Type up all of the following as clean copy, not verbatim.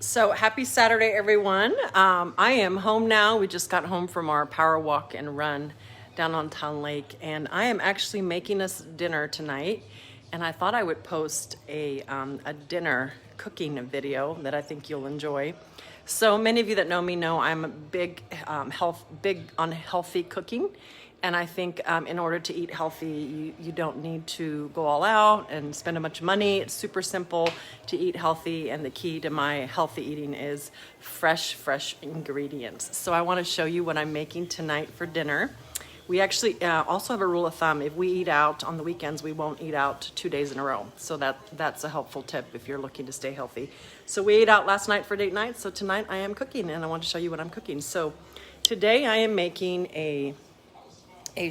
So happy Saturday, everyone. I am home now. We just got home from our power walk and run down on Town Lake, and I am actually making us dinner tonight. And I thought I would post a dinner cooking video that I think you'll enjoy. So many of you that know me know I'm a big on healthy cooking. And I think in order to eat healthy, you don't need to go all out and spend a bunch of money. It's super simple to eat healthy, and the key to my healthy eating is fresh ingredients. So I want to show you what I'm making tonight for dinner. We actually also have a rule of thumb. If we eat out on the weekends, we won't eat out 2 days in a row. So that's a helpful tip if you're looking to stay healthy. So we ate out last night for date night. So tonight I am cooking, and I want to show you what I'm cooking. So today I am making a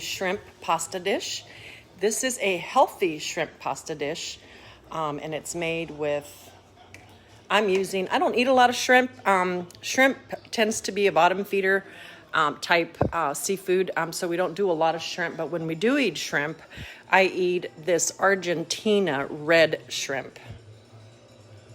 shrimp pasta dish. This is a healthy shrimp pasta dish, and it's made with, I don't eat a lot of shrimp. Shrimp tends to be a bottom feeder type seafood, so we don't do a lot of shrimp, but when we do eat shrimp, I eat this Argentina red shrimp.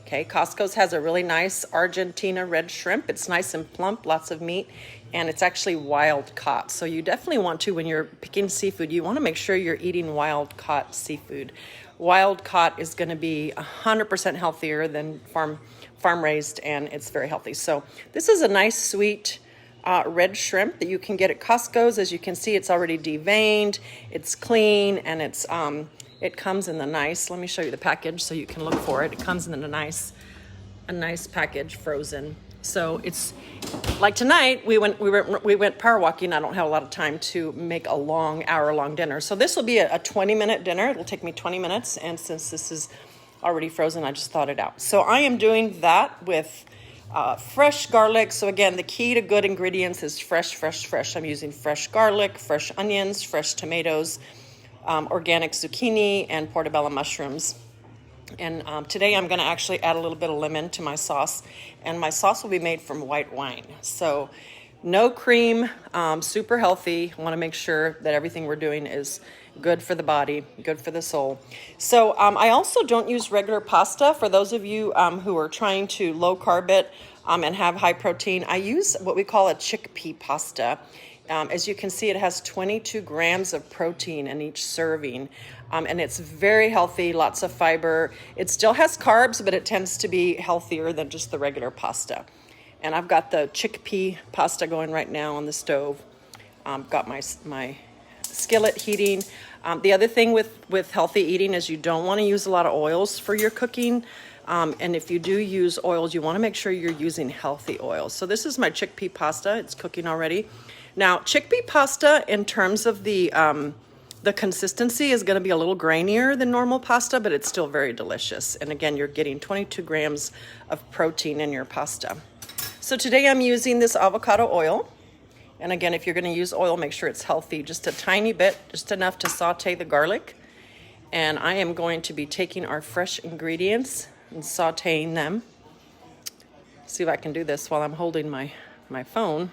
Okay, Costco's has a really nice Argentina red shrimp. It's nice and plump, lots of meat, and it's actually wild caught. So you definitely want to, when you're picking seafood, you want to make sure you're eating wild caught seafood. Wild caught is going to be 100% healthier than farm raised, and it's very healthy. So this is a nice sweet red shrimp that you can get at Costco's. As you can see, it's already deveined, it's clean, and it comes in the nice, let me show you the package so you can look for it. It comes in a nice package, frozen. So it's like tonight, we went power walking. I don't have a lot of time to make a hour-long dinner. So this will be a 20-minute dinner. It'll take me 20 minutes. And since this is already frozen, I just thawed it out. So I am doing that with fresh garlic. So again, the key to good ingredients is fresh. I'm using fresh garlic, fresh onions, fresh tomatoes, organic zucchini, and portobello mushrooms. And today I'm going to actually add a little bit of lemon to my sauce, and my sauce will be made from white wine. So no cream, super healthy. I want to make sure that everything we're doing is good for the body, good for the soul. So I also don't use regular pasta. For those of you who are trying to low carb it and have high protein, I use what we call a chickpea pasta. As you can see, it has 22 grams of protein in each serving, and it's very healthy, lots of fiber. It still has carbs, but it tends to be healthier than just the regular pasta. And I've got the chickpea pasta going right now on the stove. Got my skillet heating. The other thing with healthy eating is you don't want to use a lot of oils for your cooking. And if you do use oils, you want to make sure you're using healthy oils. So this is my chickpea pasta. It's cooking already. Now, chickpea pasta, in terms of the consistency, is going to be a little grainier than normal pasta, but it's still very delicious. And again, you're getting 22 grams of protein in your pasta. So today I'm using this avocado oil. And again, if you're going to use oil, make sure it's healthy. Just a tiny bit, just enough to saute the garlic. And I am going to be taking our fresh ingredients and sauteing them. See if I can do this while I'm holding my phone.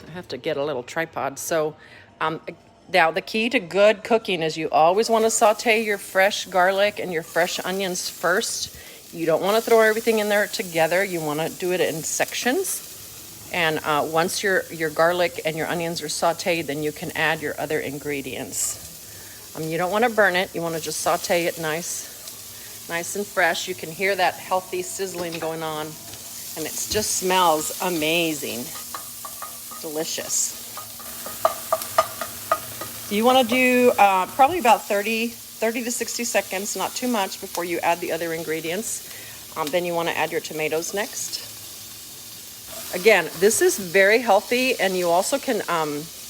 I have to get a little tripod. So now the key to good cooking is you always want to saute your fresh garlic and your fresh onions first. You don't want to throw everything in there together. You want to do it in sections. And once your garlic and your onions are sauteed, then you can add your other ingredients. You don't want to burn it. You want to just saute it nice and fresh. You can hear that healthy sizzling going on, and it just smells amazing. Delicious. You want to do probably about 30 to 60 seconds, not too much, before you add the other ingredients. Then you want to add your tomatoes next. Again, this is very healthy, and you also can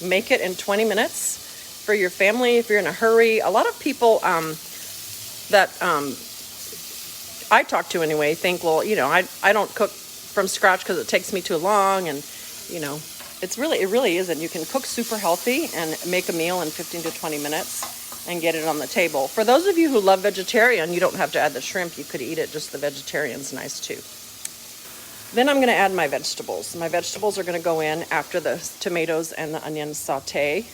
make it in 20 minutes for your family if you're in a hurry. A lot of people that I talk to anyway think, well, I don't cook from scratch because it takes me too long, and it really isn't. You can cook super healthy and make a meal in 15 to 20 minutes and get it on the table. For those of you who love vegetarian, you don't have to add the shrimp. You could eat it just the vegetarian's nice too. Then I'm going to add my vegetables. My vegetables are going to go in after the tomatoes and the onions saute.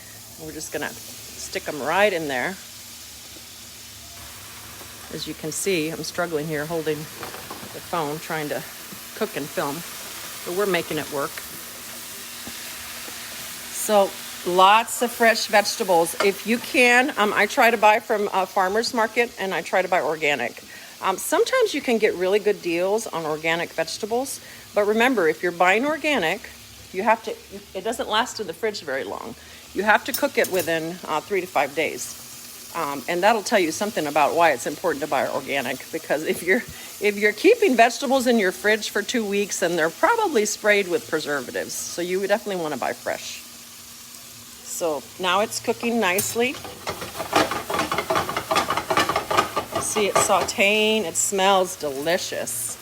We're just going to stick them right in there. As you can see, I'm struggling here holding the phone, trying to cook and film, but we're making it work. So lots of fresh vegetables. If you can, I try to buy from a farmer's market, and I try to buy organic. Sometimes you can get really good deals on organic vegetables, but remember, if you're buying organic, it doesn't last in the fridge very long. You have to cook it within 3 to 5 days. And that'll tell you something about why it's important to buy organic, because if you're keeping vegetables in your fridge for 2 weeks, then they're probably sprayed with preservatives. So you would definitely want to buy fresh. So now it's cooking nicely. See it sauteing. It smells delicious.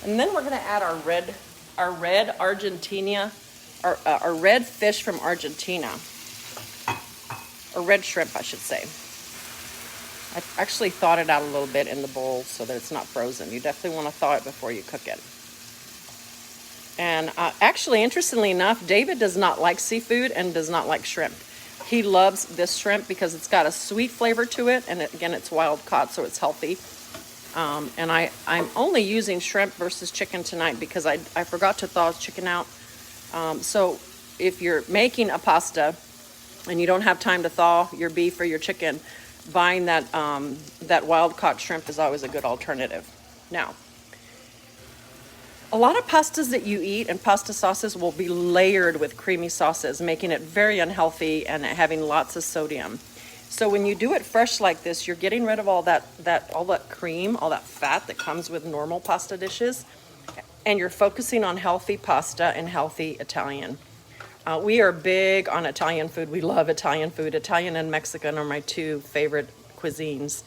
And then we're going to add our red Argentina, our red fish from Argentina, or red shrimp, I should say. I actually thawed it out a little bit in the bowl so that it's not frozen. You definitely want to thaw it before you cook it. And actually, interestingly enough, David does not like seafood and does not like shrimp. He loves this shrimp because it's got a sweet flavor to it, and again, it's wild caught, so it's healthy. And I'm only using shrimp versus chicken tonight because I forgot to thaw chicken out. So if you're making a pasta and you don't have time to thaw your beef or your chicken, buying that wild caught shrimp is always a good alternative. Now, a lot of pastas that you eat and pasta sauces will be layered with creamy sauces, making it very unhealthy and having lots of sodium. So when you do it fresh like this, you're getting rid of all that cream, all that fat that comes with normal pasta dishes, and you're focusing on healthy pasta and healthy Italian. We are big on Italian food. We love Italian food. Italian and Mexican are my two favorite cuisines,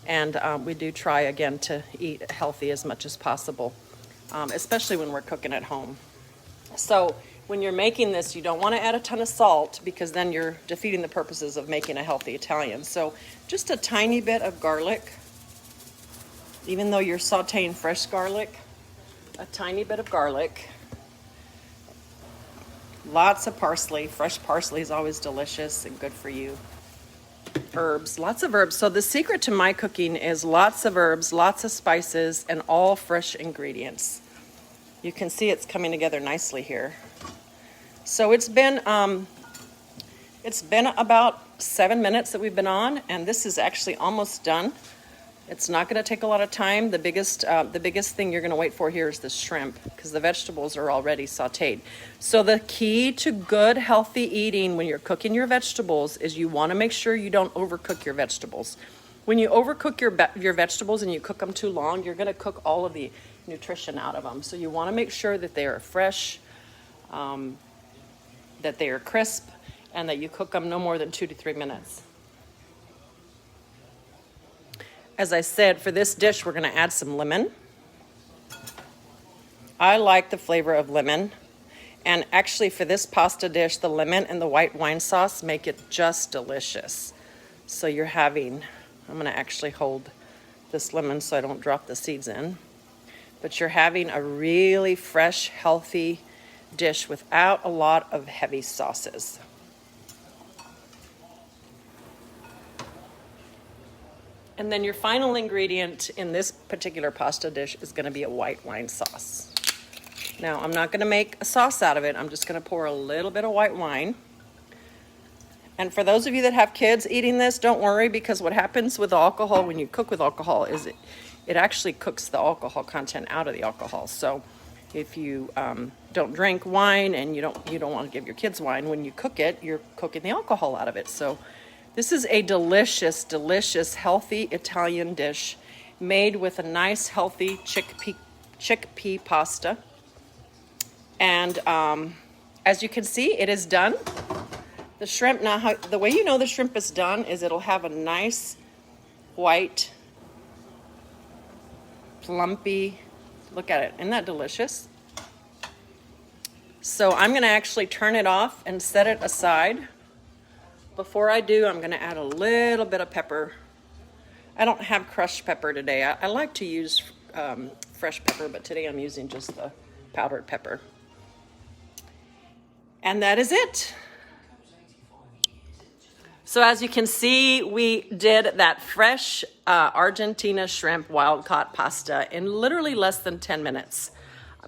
and we do try again to eat healthy as much as possible. Especially when we're cooking at home. So when you're making this, you don't want to add a ton of salt because then you're defeating the purposes of making a healthy Italian. So just a tiny bit of garlic, even though you're sauteing fresh garlic, a tiny bit of garlic. Lots of parsley. Fresh parsley is always delicious and good for you. Herbs, lots of herbs. So the secret to my cooking is lots of herbs, lots of spices, and all fresh ingredients. You can see it's coming together nicely here. So it's been about 7 minutes that we've been on, and this is actually almost done. It's not going to take a lot of time. The biggest thing you're going to wait for here is the shrimp, because the vegetables are already sauteed. So the key to good, healthy eating when you're cooking your vegetables is you want to make sure you don't overcook your vegetables. When you overcook your vegetables and you cook them too long, you're going to cook all of the nutrition out of them. So you want to make sure that they are fresh, that they are crisp, and that you cook them no more than 2 to 3 minutes. As I said, for this dish, we're going to add some lemon. I like the flavor of lemon. And actually, for this pasta dish, the lemon and the white wine sauce make it just delicious. So I'm going to actually hold this lemon so I don't drop the seeds in. But you're having a really fresh, healthy dish without a lot of heavy sauces. And then your final ingredient in this particular pasta dish is going to be a white wine sauce. Now, I'm not going to make a sauce out of it. I'm just going to pour a little bit of white wine. And for those of you that have kids eating this, don't worry, because what happens with alcohol when you cook with alcohol is it actually cooks the alcohol content out of the alcohol. So if you don't drink wine and you don't want to give your kids wine, when you cook it, you're cooking the alcohol out of it. So this is a delicious, delicious, healthy Italian dish made with a nice, healthy chickpea pasta. And as you can see, it is done. The shrimp, now the way you know the shrimp is done is it'll have a nice white, plumpy, look at it. Isn't that delicious? So I'm going to actually turn it off and set it aside. Before I do, I'm going to add a little bit of pepper. I don't have crushed pepper today. I like to use fresh pepper, but today I'm using just the powdered pepper. And that is it. So as you can see, we did that fresh Argentina shrimp wild caught pasta in literally less than 10 minutes.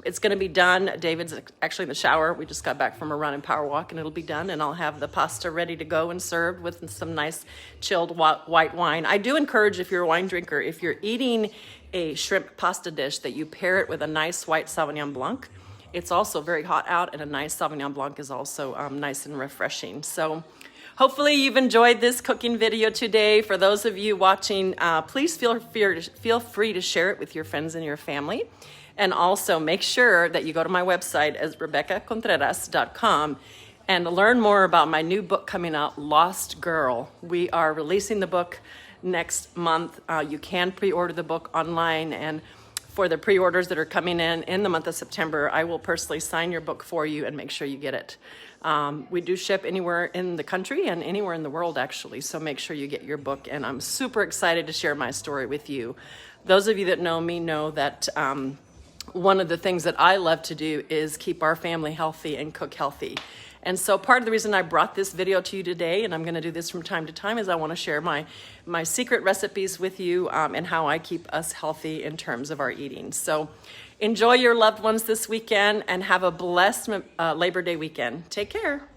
It's gonna be done. David's actually in the shower. We just got back from a run and power walk, and it'll be done, and I'll have the pasta ready to go and served with some nice chilled white wine. I do encourage, if you're a wine drinker, if you're eating a shrimp pasta dish, that you pair it with a nice white Sauvignon Blanc. It's also very hot out, and a nice Sauvignon Blanc is also nice and refreshing. So hopefully you've enjoyed this cooking video today. For those of you watching, please feel free to share it with your friends and your family. And also make sure that you go to my website as rebeccacontreras.com and learn more about my new book coming out, Lost Girl. We are releasing the book next month. You can pre-order the book online, and for the pre-orders that are coming in the month of September, I will personally sign your book for you and make sure you get it. We do ship anywhere in the country and anywhere in the world, actually, so make sure you get your book, and I'm super excited to share my story with you. Those of you that know me know that one of the things that I love to do is keep our family healthy and cook healthy. And so part of the reason I brought this video to you today, and I'm gonna do this from time to time, is I wanna share my secret recipes with you and how I keep us healthy in terms of our eating. So enjoy your loved ones this weekend and have a blessed Labor Day weekend. Take care.